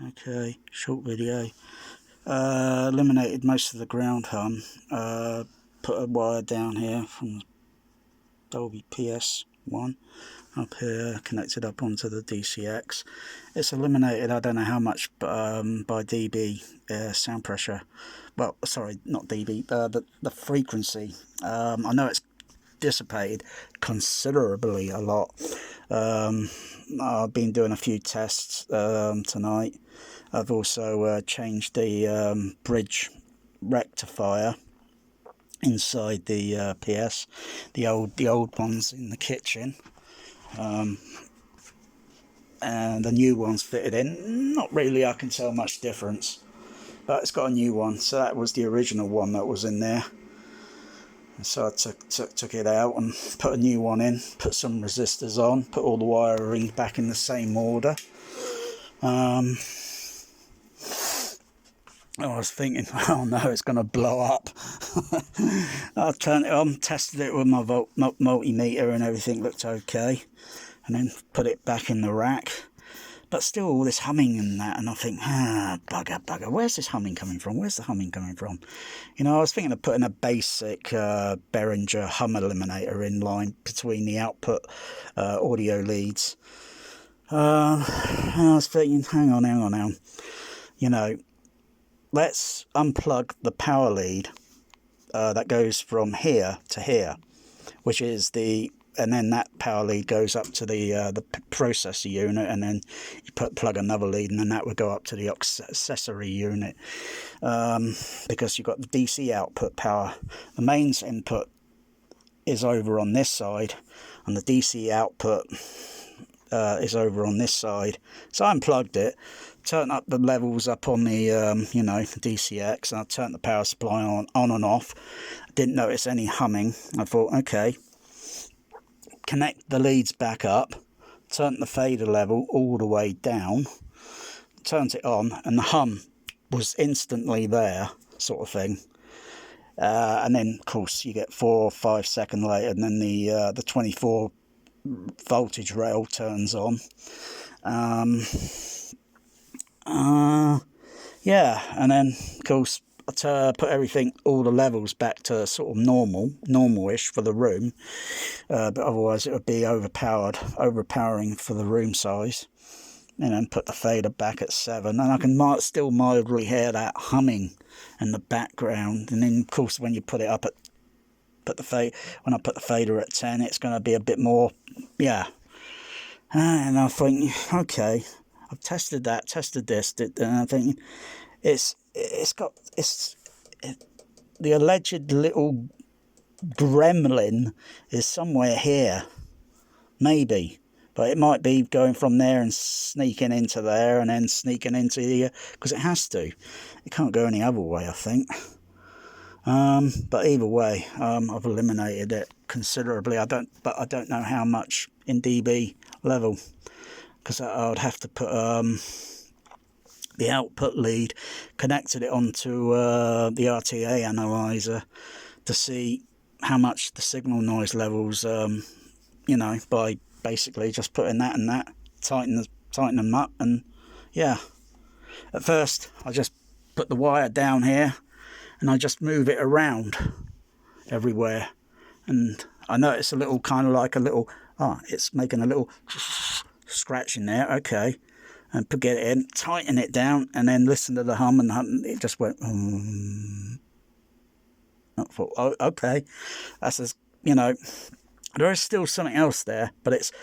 Okay, short video. Eliminated most of the ground hum. Put a wire down here from Dolby PS1 up here, connected up onto the DCX. It's eliminated, I don't know how much, by dB sound pressure. Well, sorry, not dB, the frequency. I know it's dissipated considerably a lot. I've been doing a few tests tonight. I've also changed the bridge rectifier inside the PS, the old ones in the kitchen, and the new ones fitted in. Not really, I can tell much difference, but it's got a new one. So that was the original one that was in there. So I took it out and put a new one in, put some resistors on, put all the wiring back in the same order. I was thinking, oh no, it's going to blow up. I turned it on, tested it with my multimeter and everything looked okay. And then put it back in the rack. But still all this humming and that, and I think, bugger, where's this humming coming from? Where's the humming coming from? You know, I was thinking of putting a basic Behringer hum eliminator in line between the output audio leads. I was thinking, hang on. You know, let's unplug the power lead that goes from here to here, which is and then that power lead goes up to the processor unit, and then you plug another lead, and then that would go up to the accessory unit, because you've got the DC output power. The mains input is over on this side, and the DC output is over on this side. So I unplugged it, turned up the levels up on the you know, DCX, and I turned the power supply on and off. Didn't notice any humming. I thought, okay, connect the leads back up, turned the fader level all the way down, turned it on, and the hum was instantly there, sort of thing. And then of course you get 4 or 5 seconds later, and then the 24 voltage rail turns on. Yeah, and then of course I put everything, all the levels back to sort of normal-ish for the room, but otherwise it would be overpowering for the room size. And then put the fader back at 7, and I can still mildly hear that humming in the background. And then of course when you put it up when I put the fader at 10, it's going to be a bit more, yeah. And I think, okay, I've tested this, and I think the alleged little gremlin is somewhere here, maybe, but it might be going from there and sneaking into there and then sneaking into here, because it has to. It can't go any other way, I think. But either way, I've eliminated it considerably. I don't know how much in dB level, because I would have to put the output lead, connected it onto the RTA analyzer to see how much the signal noise levels, you know, by basically just putting that and that, tighten them up. And yeah, at first I just put the wire down here and I just move it around everywhere, and I notice a little kind of like a little, it's making a little scratch in there. Okay, and get it in, tighten it down, and then listen to the hum, and it just went. I thought, oh, okay, that's as, you know, there is still something else there, but it's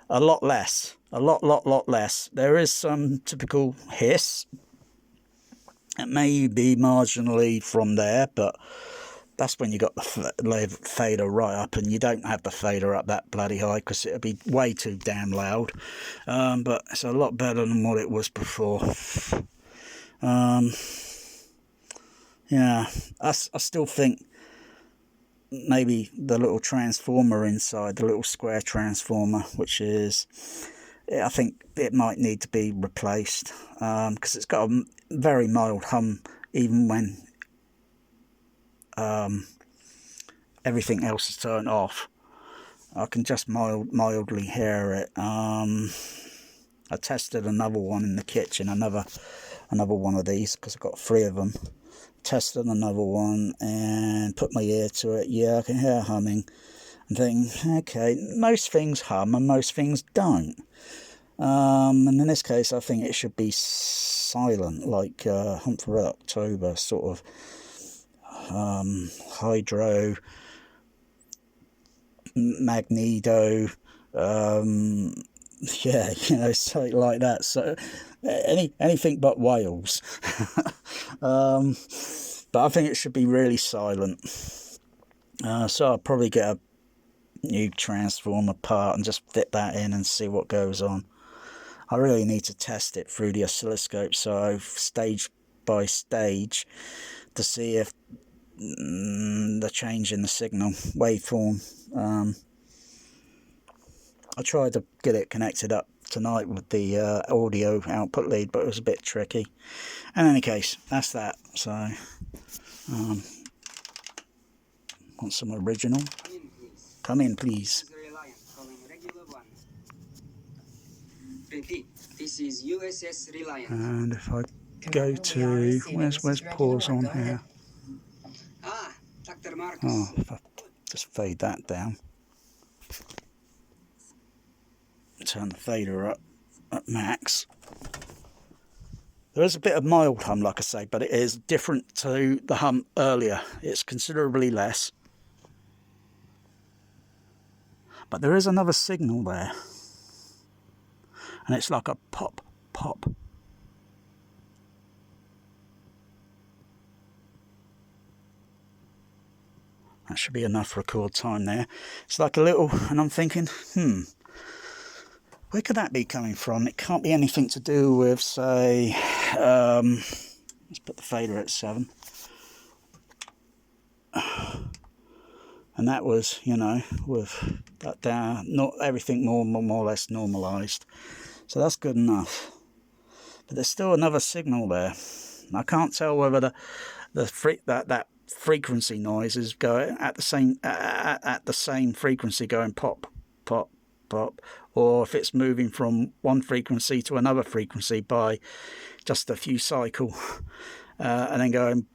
a lot less, a lot less. There is some typical hiss. It may be marginally from there, but that's when you got the fader right up, and you don't have the fader up that bloody high because it'd be way too damn loud. But it's a lot better than what it was before. Yeah, I still think maybe the little transformer inside, the little square transformer, which is, I think it might need to be replaced, because it's got a very mild hum even when everything else is turned off. I can just mildly hear it. I tested another one in the kitchen, another one of these, because I've got 3 of them. Tested another one and put my ear to it. Yeah, I can hear humming. I'm thinking, okay, most things hum and most things don't. And in this case, I think it should be silent, like Hunt for Red October, sort of hydro, magneto, yeah, you know, something like that. So anything but Wales. But I think it should be really silent. So I'll probably get a new transformer part and just fit that in and see what goes on. I really need to test it through the oscilloscope, so stage by stage, to see if the change in the signal waveform. I tried to get it connected up tonight with the audio output lead, but it was a bit tricky. In any case, that's that. So want some original? Come in, please. Repeat, this is USS Reliant. And if I go to, where's pause on here? Ah, Dr. Marcus. Oh, if I just fade that down. Turn the fader up at max. There is a bit of mild hum, like I say, but it is different to the hum earlier. It's considerably less. But there is another signal there. And it's like a pop, pop. That should be enough record time there. It's like a little, and I'm thinking, where could that be coming from? It can't be anything to do with, say, let's put the fader at 7. And that was, you know, with that down, not everything more or less normalised. So that's good enough. But there's still another signal there. I can't tell whether that frequency noise is going at the same frequency, going pop, pop, pop, or if it's moving from one frequency to another frequency by just a few cycles, and then going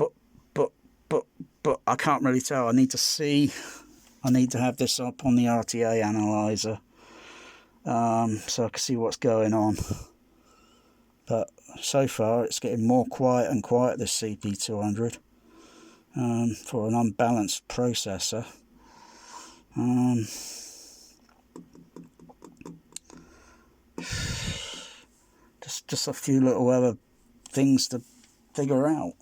but I can't really tell. I need to see. I need to have this up on the RTA analyzer, so I can see what's going on. But so far it's getting more quiet and quiet, this CP200, for an unbalanced processor. Just a few little other things to figure out.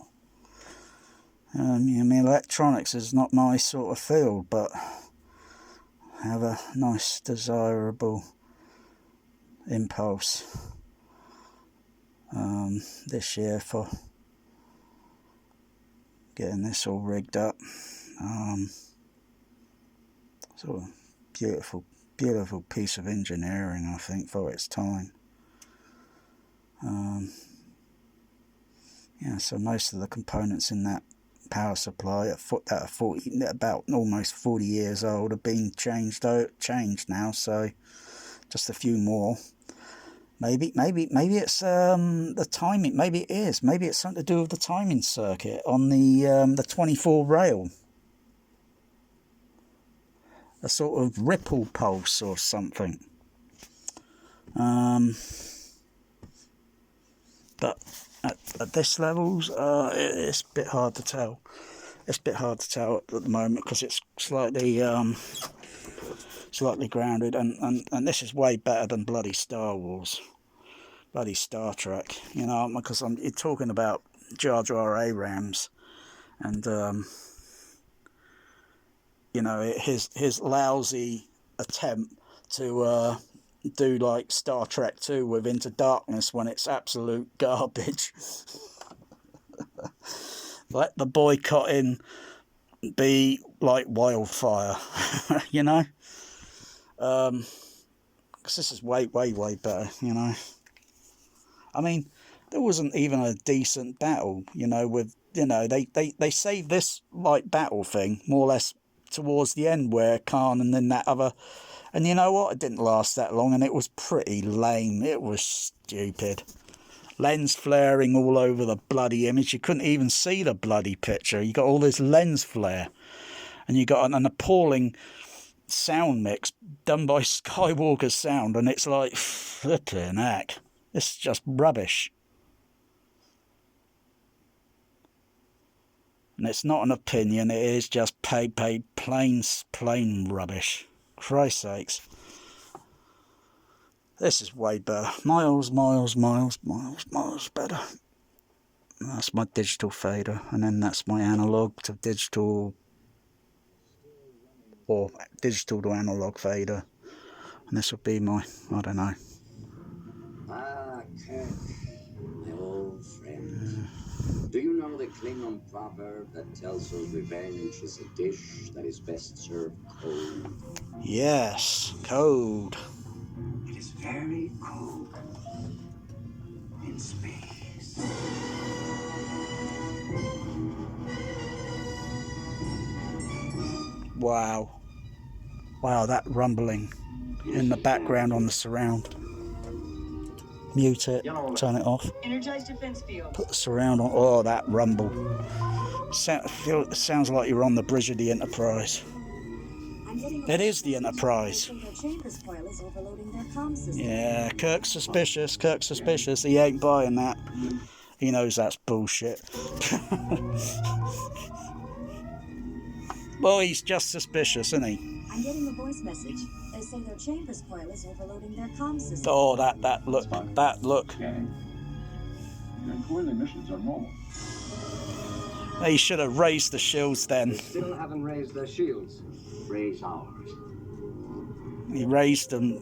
I mean, electronics is not my sort of field, but I have a nice, desirable impulse this year for getting this all rigged up. Sort of beautiful piece of engineering, I think, for its time. Yeah, so most of the components in that power supply about almost 40 years old have been changed now, so just a few more. Maybe it's the timing. Maybe it's something to do with the timing circuit on the 24 rail, a sort of ripple pulse or something. But at this levels, it's a bit hard to tell. It's a bit hard to tell at the moment because it's slightly grounded, and this is way better than bloody Star Wars, bloody Star Trek. You know, because you're talking about Jar Jar Abrams, and you know, his lousy attempt to do like Star Trek 2 with Into Darkness when it's absolute garbage. Let the boycotting be like wildfire, you know? Because this is way better, you know? I mean, there wasn't even a decent battle, you know, with, you know, they saved this like battle thing more or less towards the end, where Khan and then that other And you know what? It didn't last that long, and it was pretty lame. It was stupid. Lens flaring all over the bloody image. You couldn't even see the bloody picture. You got all this lens flare. And you got an appalling sound mix done by Skywalker Sound, and it's like, flipping heck. It's just rubbish. And it's not an opinion, it is just plain rubbish. Christ's sakes. This is way better. Miles better. That's my digital fader, and then that's my analog to digital, or digital to analog fader. And this would be my, I don't know. Ah, Kirk, my old friend. Do you know the Klingon proverb that tells us revenge is a dish that is best served cold? Yes, cold. It is very cold in space. Wow. Wow, that rumbling in the background on the surround. Mute it, turn it off. Energized defense field. Put the surround on. Oh, that rumble. Sounds like you're on the bridge of the Enterprise. It is the Enterprise. Yeah, Kirk's suspicious. Kirk's suspicious. He ain't buying that. He knows that's bullshit. Well, he's just suspicious, isn't he? I'm getting a voice message. They say their chambers coil is overloading their comm system. Oh, that look. That look. Your coil emissions are normal. They should have raised the shields then. They still haven't raised their shields. Raise ours. He raised them